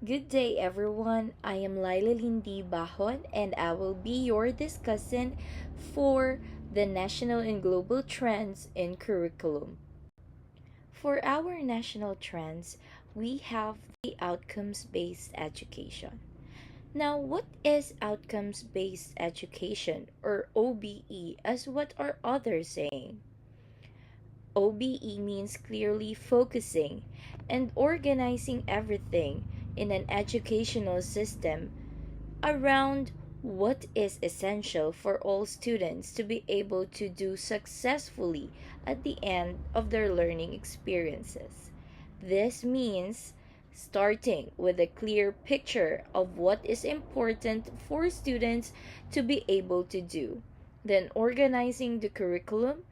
Good day, everyone. I am Laila Lindy Bahon, and I will be your discussant for the national and global trends in curriculum. For our national trends, we have the outcomes based education. Now, what is outcomes based education, or OBE, as what are others saying? OBE means clearly focusing and organizing everything in an educational system around what is essential for all students to be able to do successfully at the end of their learning experiences. This means starting with a clear picture of what is important for students to be able to do, then organizing the curriculum,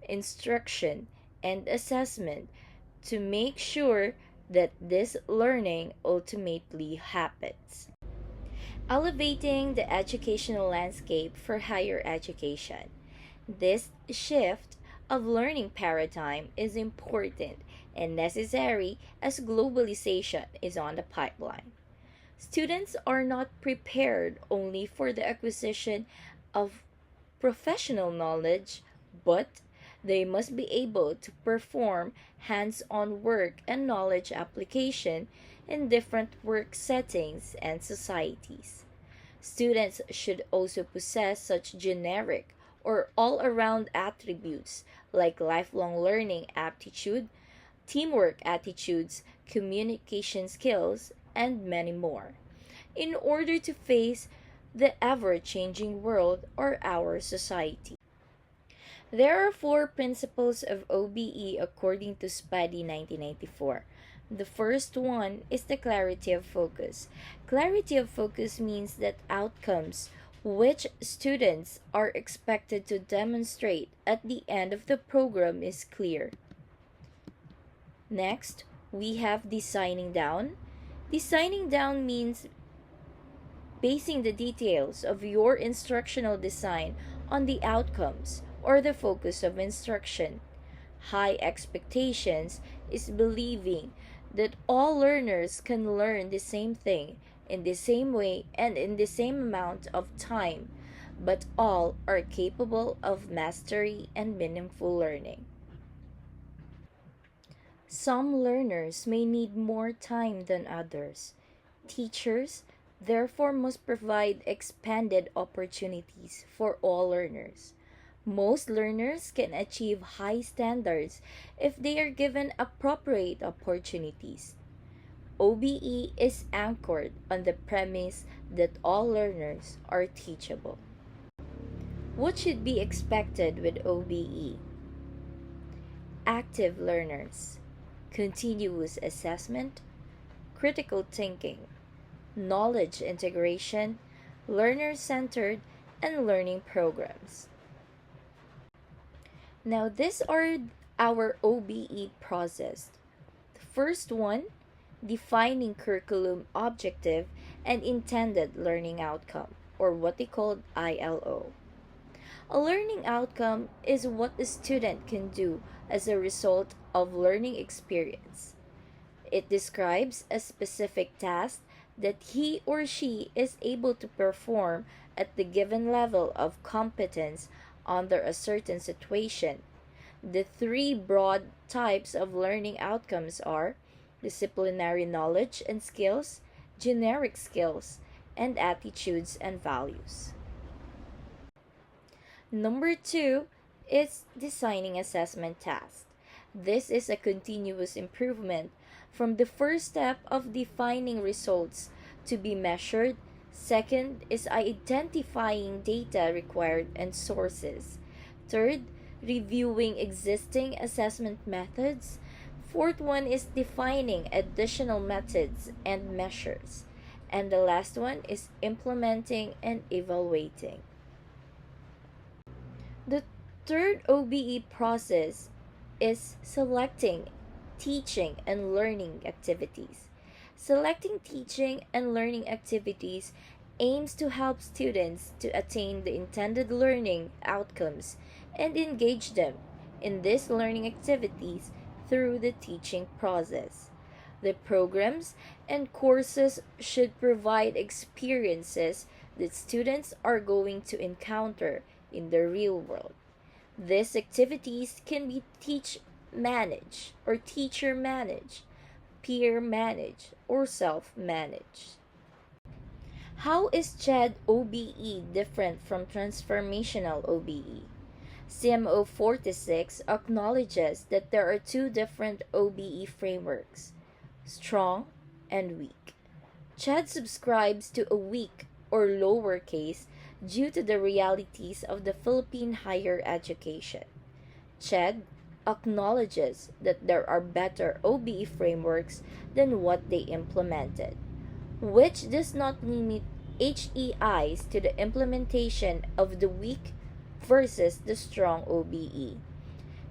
instruction, and assessment to make sure that this learning ultimately happens. Elevating the educational landscape for higher education. This shift of learning paradigm is important and necessary as globalization is on the pipeline. Students are not prepared only for the acquisition of professional knowledge, but they must be able to perform hands on work and knowledge application in different work settings and societies. Students should also possess such generic or all around attributes like lifelong learning aptitude, teamwork attitudes, communication skills, and many more, in order to face the ever changing world or our society. There are four principles of OBE according to SPADI 1994. The first one is the clarity of focus. Clarity of focus means that outcomes which students are expected to demonstrate at the end of the program is clear. Next, we have designing down. Designing down means basing the details of your instructional design on the outcomes or the focus of instruction. High expectations is believing that all learners can learn the same thing in the same way and in the same amount of time, but all are capable of mastery and meaningful learning. Some learners may need more time than others. Teachers, therefore, must provide expanded opportunities for all learners. Most learners can achieve high standards if they are given appropriate opportunities. OBE is anchored on the premise that all learners are teachable. What should be expected with OBE? Active learners, continuous assessment, critical thinking, knowledge integration, learner centered, and learning programs. Now, these are our OBE process. The first one, defining curriculum objective and intended learning outcome, or what they call ILO. A learning outcome is what the student can do as a result of learning experience. It describes a specific task that he or she is able to perform at the given level of competence under a certain situation. The three broad types of learning outcomes are disciplinary knowledge and skills, generic skills, and attitudes and values. Number two is designing assessment tasks. This is a continuous improvement from the first step of defining results to be measured. Second is identifying data required and sources. Third, reviewing existing assessment methods. Fourth one is defining additional methods and measures. And the last one is implementing and evaluating. The third OBE process is selecting teaching and learning activities. Selecting teaching and learning activities aims to help students to attain the intended learning outcomes and engage them in these learning activities through the teaching process. The programs and courses should provide experiences that students are going to encounter in the real world. These activities can be teach managed or teacher managed, peer managed, or self managed. How is CHED OBE different from transformational OBE? CMO 46 acknowledges that there are two different OBE frameworks, strong and weak. CHED subscribes to a weak or lower case due to the realities of the Philippine higher education. CHED acknowledges that there are better OBE frameworks than what they implemented, which does not limit HEIs to the implementation of the weak versus the strong OBE.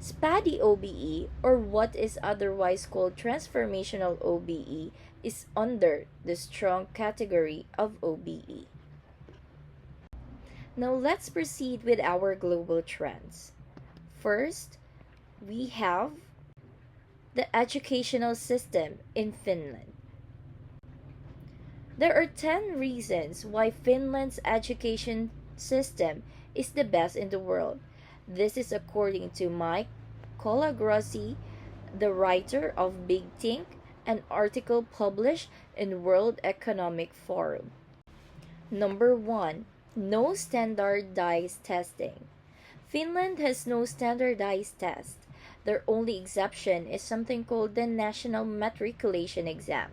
SPADI OBE, or what is otherwise called transformational OBE, is under the strong category of OBE. Now let's proceed with our global trends. First, we have the educational system in Finland. There are 10 reasons why Finland's education system is the best in the world. This is according to Mike Colagrossi, the writer of Big Think, an article published in World Economic Forum. Number 1. No standardized testing. Finland has no standardized test. Their only exception is something called the National Matriculation Exam,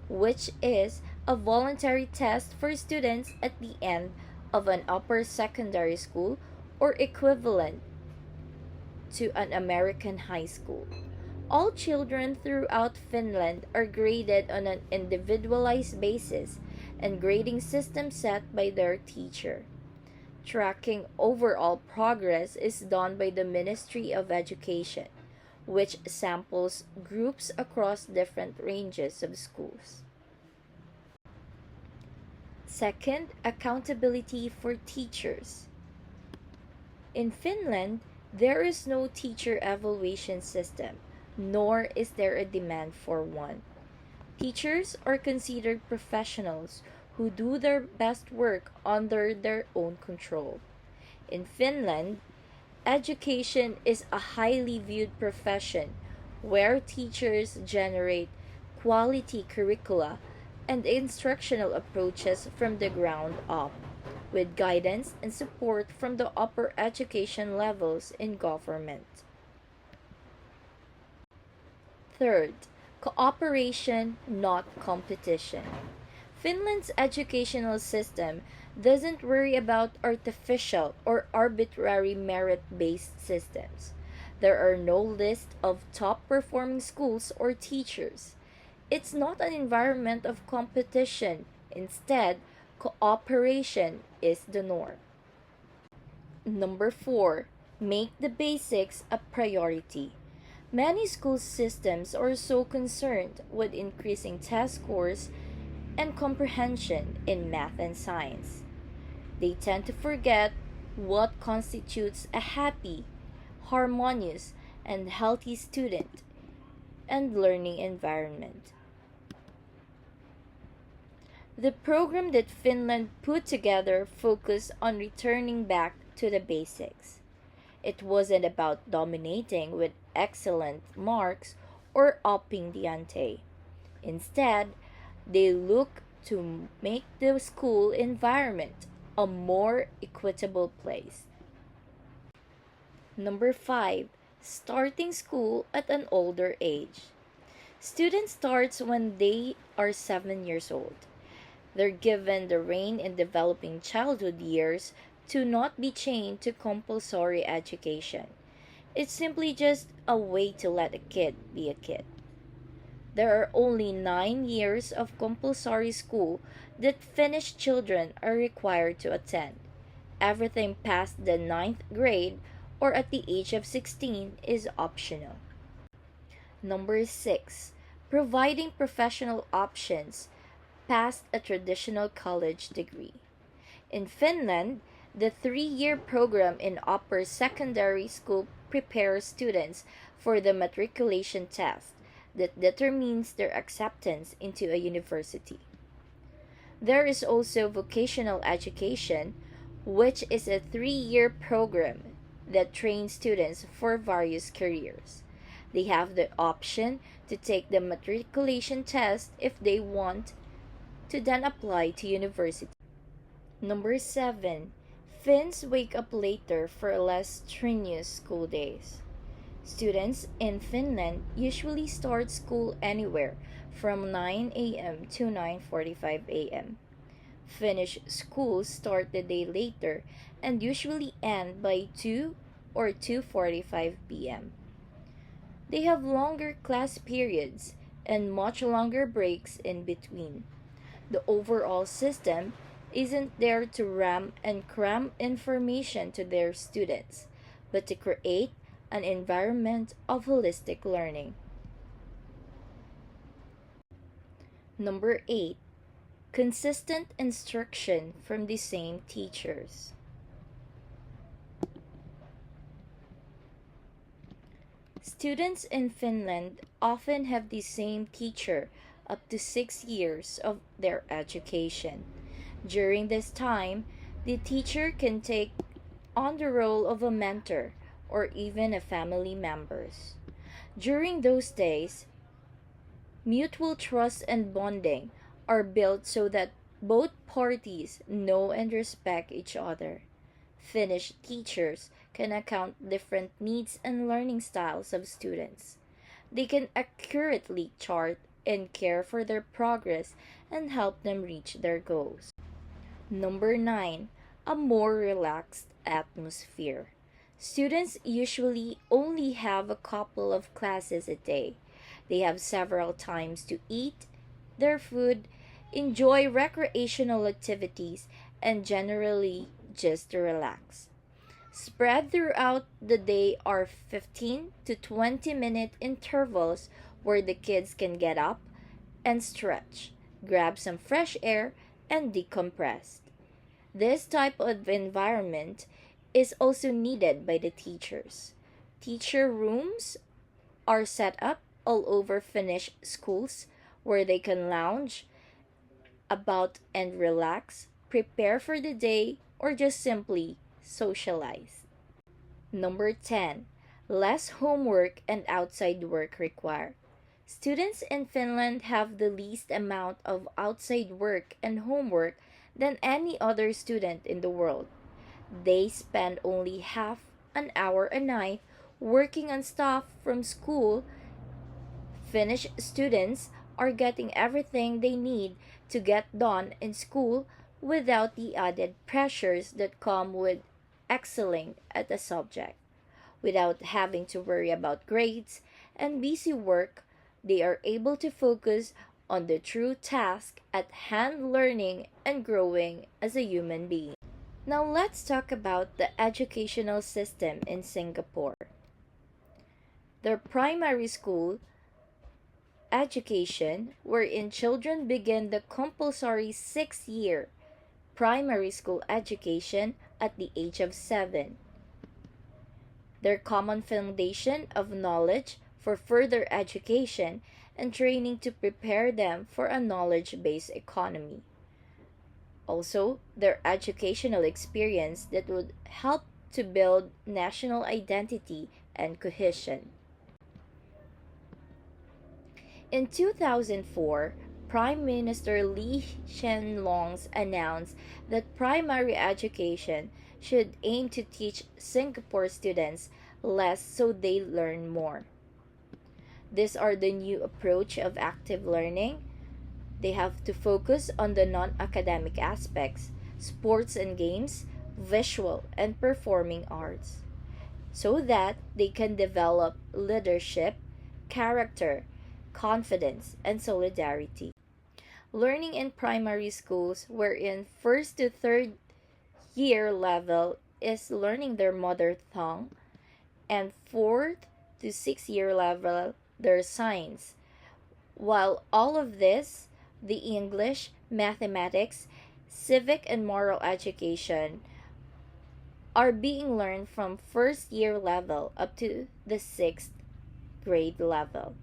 which is a voluntary test for students at the end of an upper secondary school or equivalent to an American high school. All children throughout Finland are graded on an individualized basis and grading system set by their teacher. Tracking overall progress is done by the Ministry of Education, which samples groups across different ranges of schools. Second, accountability for teachers. In Finland, there is no teacher evaluation system, nor is there a demand for one. Teachers are considered professionals who do their best work under their own control. In Finland, education is a highly viewed profession where teachers generate quality curricula and instructional approaches from the ground up, with guidance and support from the upper education levels in government. Third, cooperation, not competition. Finland's educational system doesn't worry about artificial or arbitrary merit-based systems. There are no list of top-performing schools or teachers. It's not an environment of competition. Instead, cooperation is the norm. Number 4. Make the basics a priority. Many school systems are so concerned with increasing test scores and comprehension in math and science. They tend to forget what constitutes a happy, harmonious, and healthy student and learning environment. The program that Finland put together focused on returning back to the basics. It wasn't about dominating with excellent marks or upping the ante. Instead, they look to make the school environment a more equitable place. Number 5. Starting school at an older age. Students start when they are 7 years old. They're given the rein in developing childhood years to not be chained to compulsory education. It's simply just a way to let a kid be a kid. There are only 9 years of compulsory school that Finnish children are required to attend. Everything past the ninth grade or at the age of 16 is optional. Number 6. Providing professional options past a traditional college degree. In Finland, the 3-year program in upper secondary school prepares students for the matriculation test. that determines their acceptance into a university. There is also vocational education, which is a 3-year program that trains students for various careers. They have the option to take the matriculation test if they want to then apply to university. Number 7. Finns wake up later for less strenuous school days. Students in Finland usually start school anywhere from 9 a.m. to 9:45 a.m. Finnish schools start the day later and usually end by 2 or 2:45 p.m. They have longer class periods and much longer breaks in between. The overall system isn't there to ram and cram information to their students, but to create an environment of holistic learning. Number 8. Consistent instruction from the same teachers. Students in Finland often have the same teacher up to 6 years of their education. During this time, the teacher can take on the role of a mentor or even a family member. During those days, mutual trust and bonding are built so that both parties know and respect each other. Finnish teachers can account different needs and learning styles of students. They can accurately chart and care for their progress and help them reach their goals. Number 9. A more relaxed atmosphere. Students usually only have a couple of classes a day. They have several times to eat their food, enjoy recreational activities, and generally just to relax. Spread throughout the day are 15 to 20-minute intervals where the kids can get up and stretch, grab some fresh air, and decompress. This type of environment is also needed by the teachers. Teacher rooms are set up all over Finnish schools where they can lounge about and relax, prepare for the day, or just simply socialize. Number 10. Less homework and outside work required. Students in Finland have the least amount of outside work and homework than any other student in the world. They spend only half an hour a night working on stuff from school. Finnish students are getting everything they need to get done in school without the added pressures that come with excelling at a subject. Without having to worry about grades and busy work, they are able to focus on the true task at hand, learning and growing as a human being. Now let's talk about the educational system in Singapore. Their primary school education, wherein children begin the compulsory 6-year primary school education at the age of 7. Their common foundation of knowledge for further education and training to prepare them for a knowledge-based economy. Also, their educational experience that would help to build national identity and cohesion. In 2004, Prime Minister Lee Hsien Loong announced that primary education should aim to teach Singapore students less so they learn more. These are the new approach of active learning. They have to focus on the non-academic aspects, sports and games, visual and performing arts, so that they can develop leadership, character, confidence, and solidarity. Learning in primary schools, wherein first to third year level is learning their mother tongue, and fourth to 6-year level their science. While all of this, the English, mathematics, civic and moral education are being learned from first year level up to the 6th grade level.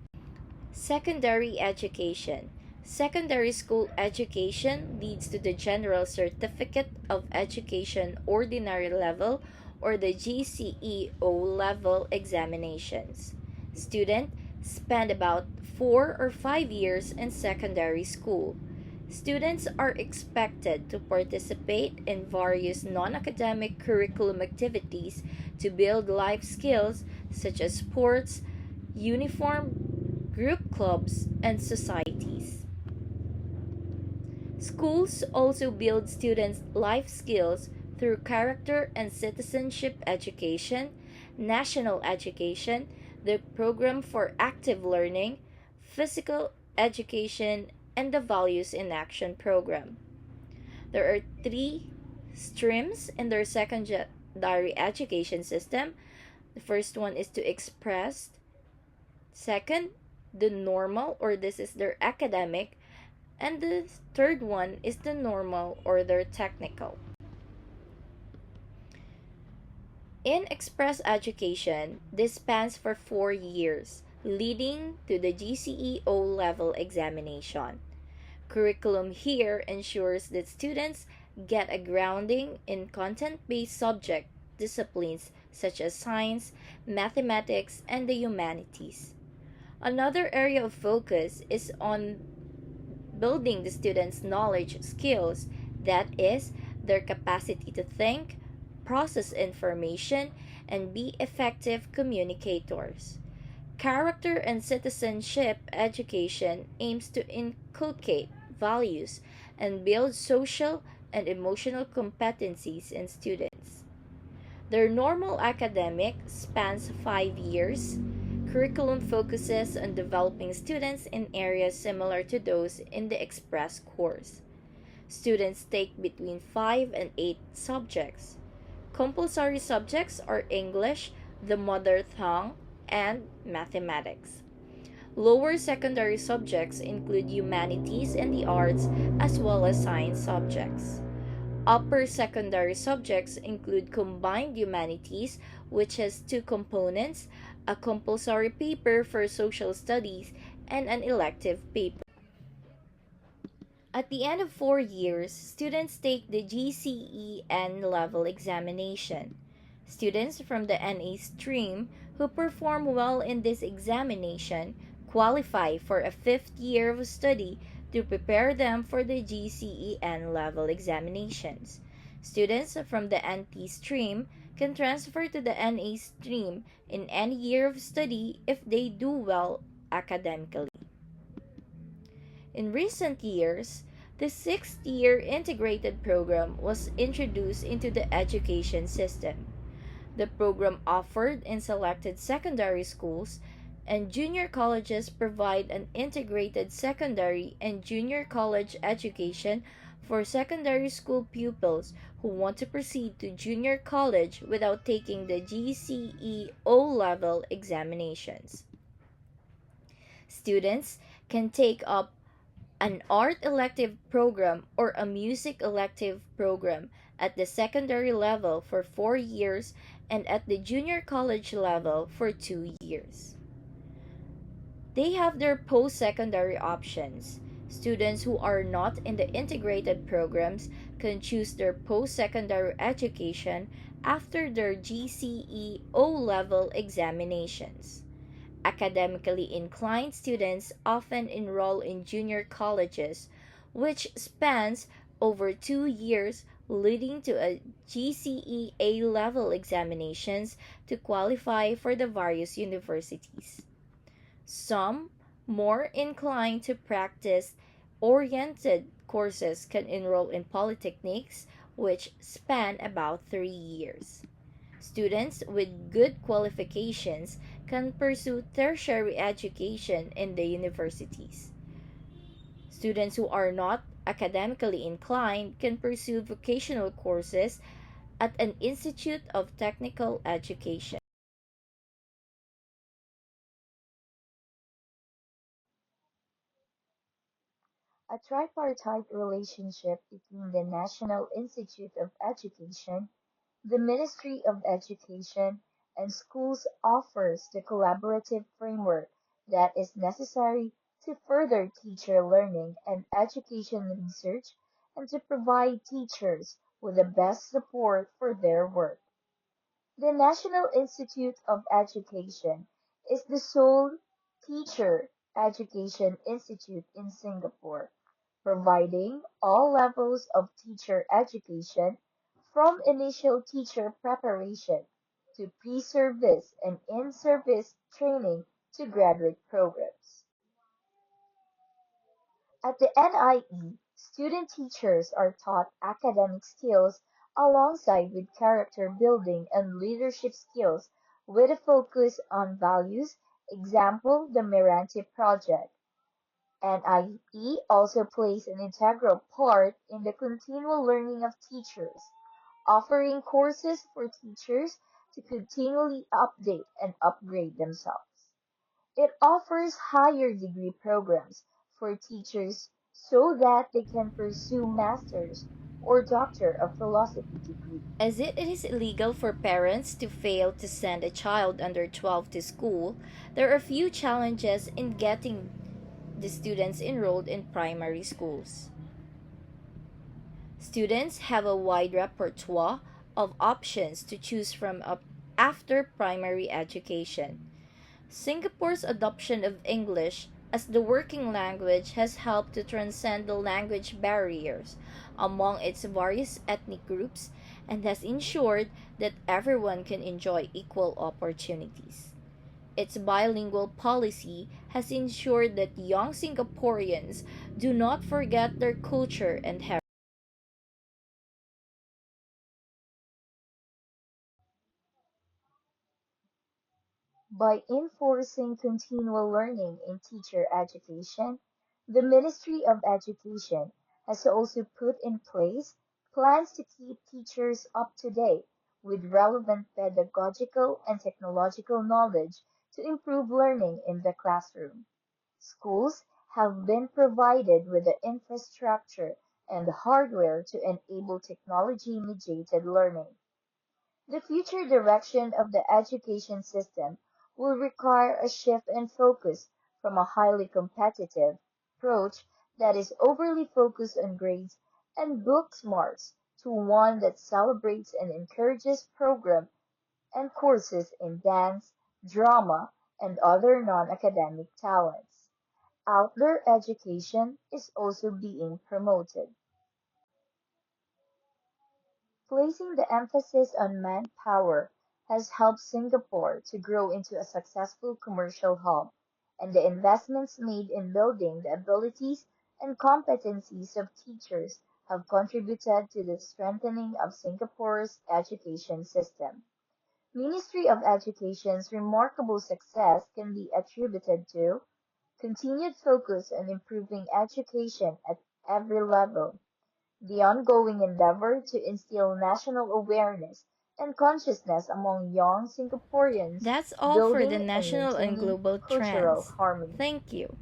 Secondary education. Secondary school education leads to the General Certificate of Education Ordinary Level or the GCE O level examinations. Students spend about 4 or 5 years in secondary school. Students are expected to participate in various non academic curriculum activities to build life skills such as sports, uniform, group clubs, and societies. Schools also build students' life skills through character and citizenship education, national education, the program for active learning, physical education, and the Values in Action program. There are three streams in their secondary education system. The first one is to express, second, the normal, or this is their academic, and the third one is the normal or their technical. In express education, this spans for 4 years, leading to the GCE O level examination. Curriculum here ensures that students get a grounding in content based subject disciplines such as science, mathematics, and the humanities. Another area of focus is on building the students' knowledge skills, that is, their capacity to think, process information, and be effective communicators. Character and citizenship education aims to inculcate values and build social and emotional competencies in students. Their normal academic spans 5 years. Curriculum focuses on developing students in areas similar to those in the Express course. Students take between 5 and 8 subjects. Compulsory subjects are English, the mother tongue, and mathematics. Lower secondary subjects include humanities and the arts as well as science subjects. Upper secondary subjects include combined humanities, which has two components, a compulsory paper for social studies and an elective paper. At the end of 4 years, students take the GCE level examination. Students from the NA stream who perform well in this examination qualify for a fifth year of study to prepare them for the GCE level examinations. Students from the NT stream can transfer to the NA stream in any year of study if they do well academically. In recent years, the sixth year integrated program was introduced into the education system. The program offered in selected secondary schools and junior colleges provide an integrated secondary and junior college education for secondary school pupils who want to proceed to junior college without taking the GCE O level examinations. Students can take up an art elective program or a music elective program at the secondary level for 4 years and at the junior college level for 2 years. They have their post secondary options. Students who are not in the integrated programs can choose their post secondary education after their GCE O level examinations. Academically inclined students often enroll in junior colleges, which spans over 2 years, leading to a GCE A level examinations to qualify for the various universities. Some, more inclined to practice oriented courses, can enroll in polytechnics, which span about 3 years. Students with good qualifications can pursue tertiary education in the universities. Students who are not academically inclined can pursue vocational courses at an institute of technical education. A tripartite relationship between the National Institute of Education, the Ministry of Education, and schools offers the collaborative framework that is necessary to further teacher learning and education research and to provide teachers with the best support for their work. The National Institute of Education is the sole teacher education institute in Singapore, providing all levels of teacher education from initial teacher preparation to pre-service and in-service training to graduate programs. At the NIE, student teachers are taught academic skills alongside with character building and leadership skills with a focus on values, example the Mirante Project. NIE also plays an integral part in the continual learning of teachers, offering courses for teachers to continually update and upgrade themselves. It offers higher degree programs for teachers so that they can pursue master's or doctor of philosophy degree. As it is illegal for parents to fail to send a child under 12 to school, there are few challenges in getting the students enrolled in primary schools. Students have a wide repertoire of options to choose from after primary education. Singapore's adoption of English as the working language has helped to transcend the language barriers among its various ethnic groups and has ensured that everyone can enjoy equal opportunities. Its bilingual policy has ensured that young Singaporeans do not forget their culture and heritage. By enforcing continual learning in teacher education, the Ministry of Education has also put in place plans to keep teachers up to date with relevant pedagogical and technological knowledge to improve learning in the classroom. Schools have been provided with the infrastructure and hardware to enable technology-mediated learning. The future direction of the education system will require a shift in focus from a highly competitive approach that is overly focused on grades and book smarts to one that celebrates and encourages programs and courses in dance, drama, and other non-academic talents. Outdoor education is also being promoted. Placing the emphasis on manpower has helped Singapore to grow into a successful commercial hub, and the investments made in building the abilities and competencies of teachers have contributed to the strengthening of Singapore's education system. Ministry of Education's remarkable success can be attributed to continued focus on improving education at every level, the ongoing endeavor to instill national awareness and consciousness among young Singaporeans, That's all for the building and national and maintaining global cultural trends. harmony. Thank you.